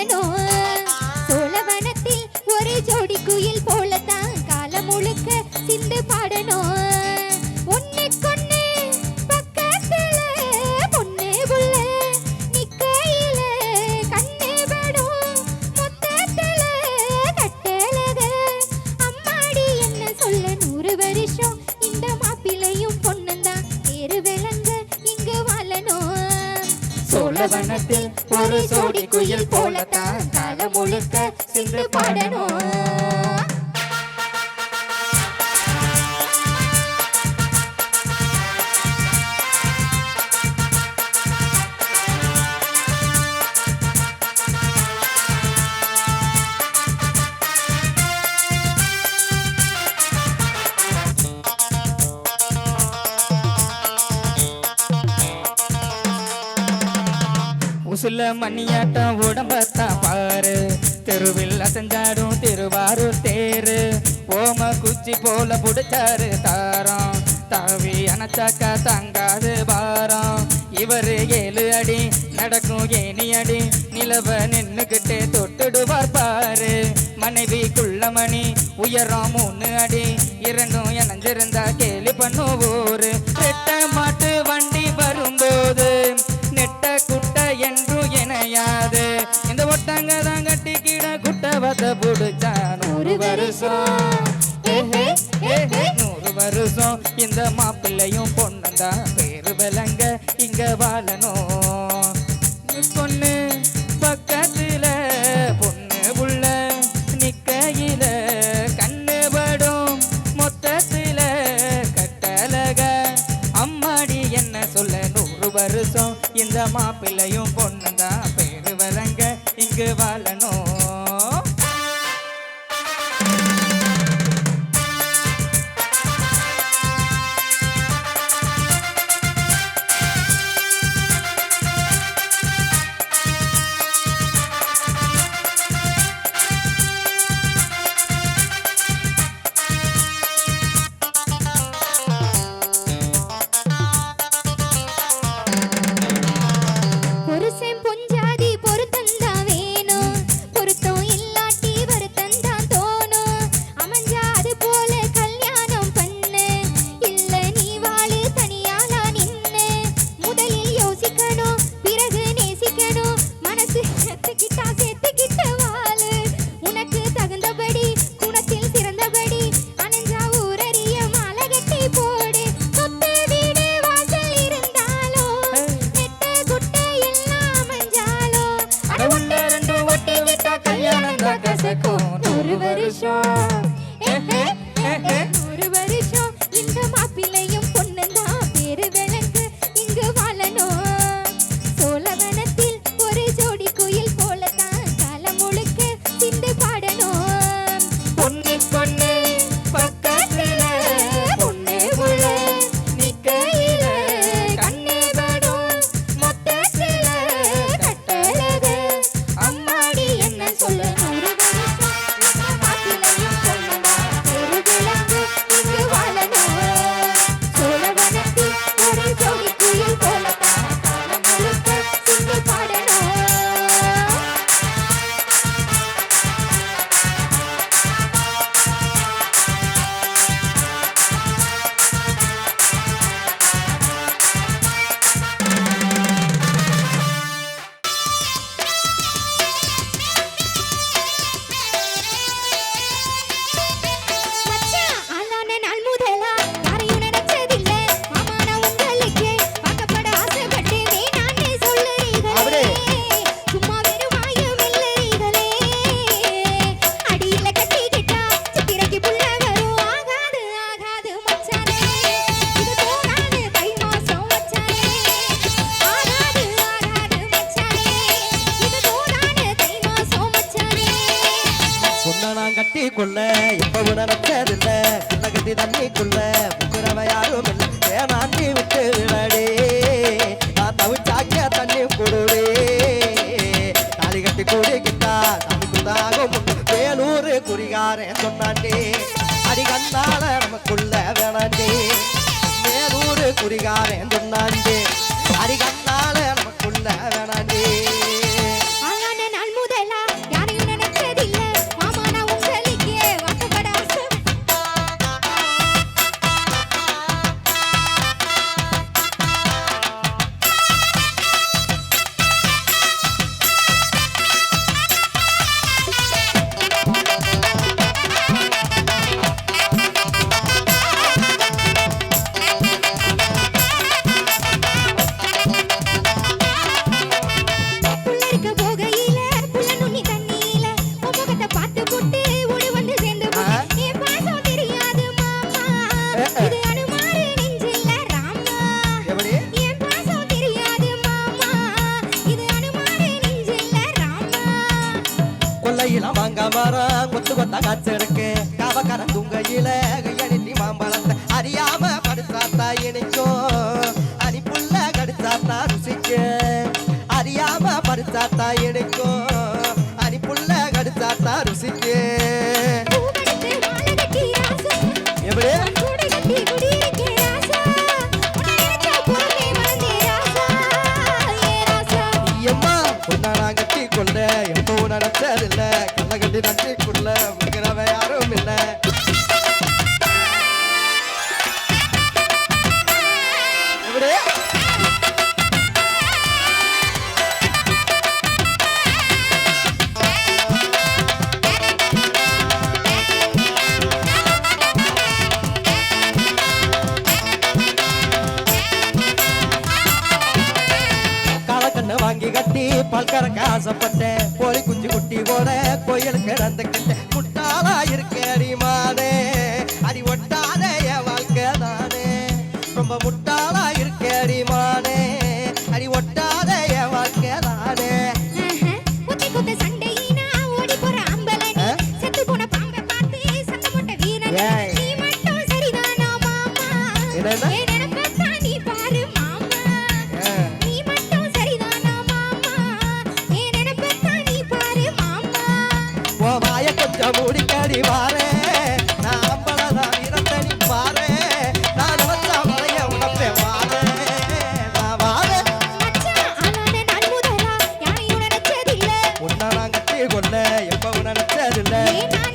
வாழணும் சோழவனத்தில் ஒரு ஜோடி குயில் போலத்தான் காலம் முழுக்க சிந்து பாடணும் ஒன்னுக்கொன்னு பக்கத்துல பொண்ணு புள்ள நிக்கையில கண்ணு படும் மொத்தத்துல கட்டழக அம்மாடி என்ன சொல்ல 100 வருஷம் இந்த மாப்பிள்ளையும் பொண்ணுந்தான் பேரு விளங்க இங்கு வாழணும் சோழவனத்தில் ஒரு ஜோடி குயில் போலத்தான் காலம் முழுக்க சிந்து பாடணும் உசுல மணியாட்டம் உடம்பத்தான் பாரு தெருவில் அசஞ்சாடும் திருவாரூர் தேரு ஓம குச்சி போல புடிச்சாரு தாரம் தாவி அணைச்சாக்கா தங்காது பாரம் இவரு 7 அடி நடக்கும் ஏனி அடி நிலவ நின்னுகிட்டே தொட்டுடுவார் பாரு மனைவிக்குள்ள மணி உயரம் 3 அடி இரண்டும் இணைஞ்சிருந்தா கேலி பண்ணுவோரு ரெட்ட மாட்டு வண்டி வரும்போது நெட்ட குட்ட என்றும் இணையாது இந்த ஒட்டங்க தான் கட்டிக்கிட குட்டவத்தை புடிச்சா 100 வருஷம் 100 வருஷம் இந்த மாப்பிள்ளையும் பொண்ணுந்தான் பேரு விளங்க இங்க வாழணும் பொண்ணு பக்கத்துல பொண்ணு புள்ள நிக்கையில கண்ணு படும் மொத்தத்துல கட்டழக அம்மாடி என்ன சொல்ல 100 வருஷம் இந்த மாப்பிள்ளையும் பொண்ணுந்தான் பேரு விளங்க இங்கு வாழணும் ஒரு வருஷம் 100 வருஷம் இந்த மாப்பிள்ளையும் பொண்ணுந்தான் பேரு விளங்கு இங்கு வாழணும் சோழவனத்தில் ஒரு ஜோடி குயில் போலத்தான் காலம் முழுக்க சிந்து பாடணும் பொண்ணு பொண்ணு பக்கத்துல பொண்ணு புள்ள நிக்கையில கண்ணு படும் மொத்தத்துல கட்டழக அம்மாடி என்ன சொல்ல 100 கட்டிக்குள்ள இப்பவும் நடச்சதில்ல கண்ணகத்தி தண்ணிக்குள்ள முக்குறவ யாரும் இல்லை ஏமாண்டி விட்டு விடடே நான் தவிச்சாக்கிய தண்ணி கொடுடே தாலி கட்டி கூடிக்கிட்டா தம்பிக்குள்ளாகும் வேலூர் குறிகாரன் சொன்னாண்டே அடி கண்ணால நமக்குள்ள வேணாண்டே வேலூர் குறிகாரன் சொன்னாண்டே அடி கண்ணால நமக்குள்ள வேணாண்டே நாள் முதலா கொல்லையில மாங்க மரம் கொத்து கொத்தா காய்ச்சிருக்கு காவக்கார துங்கையில கையெழுத்தி மாம்பழத்தை அறியாம படுத்தாத்தா இணைக்கும் அனிப்புள்ள கடிச்சாத்தா ருசிக்கு அறியாம படுத்தாத்தா இணைக்கும் அனிப்புள்ள கடிச்சாத்தா ருசிக்கு பூவெடுத்து மாலை கட்டி ராசா எப்படி கூடை கட்டி குடியிருக்கே ராசா உன்னை நினைச்சா பொறுமை மறந்தே ராசா ஏ ராசா ஐயம்மா பொண்ணா நான் கட்டி கொள்ள எப்போ நினைச்சதில்ல கண்ணை கட்டி நட்டி கொள்ள முடிக்கிறவ யாரும் இல்ல எப்படி காலக்கண்ணு வாங்கி கட்டி பால் கறக்க ஆசைப்பட்டேன் கோழி குஞ்சு குட்டி போட கோயிலுக்கு நடந்துக்கிட்டேன் முட்டாளா இருக்க அடிமானே அடி ஒட்டாத என் வாழ்க்கை தானே ரொம்ப முட்டாளா இருக்க அடிமானே அடி ஒட்டாத என் வாழ்க்கை தானே குத்தி குத்த சண்டையினா ஓடி போற அம்பலனி ஆ? செத்து போன பாம்பை பார்த்து சண்டை போட்ட வீரன் ஏய். நீ மட்டும் சரிதானா மாமா என்னன்னா? ஏ நினைப்பத்தான் நீ பாரு மாமா நீ மட்டும் சரிதானா மாமா ஏ நினைப்பத்தான் நீ பாரு மாமா ஓ வாய கொஞ்சம் மூடிக்கடி வாரே நான் அம்பளதான் வீரத்தனி பாரு நான் வச்சா வளைய உனப்பே வாரே நான் வாரே மச்சான் ஆனானே நான் முதலா யாரையும் நினைச்சதில்ல உன்னை நான் கட்டி கொள்ள எப்ப நினைச்சதில்லை ஏ நான்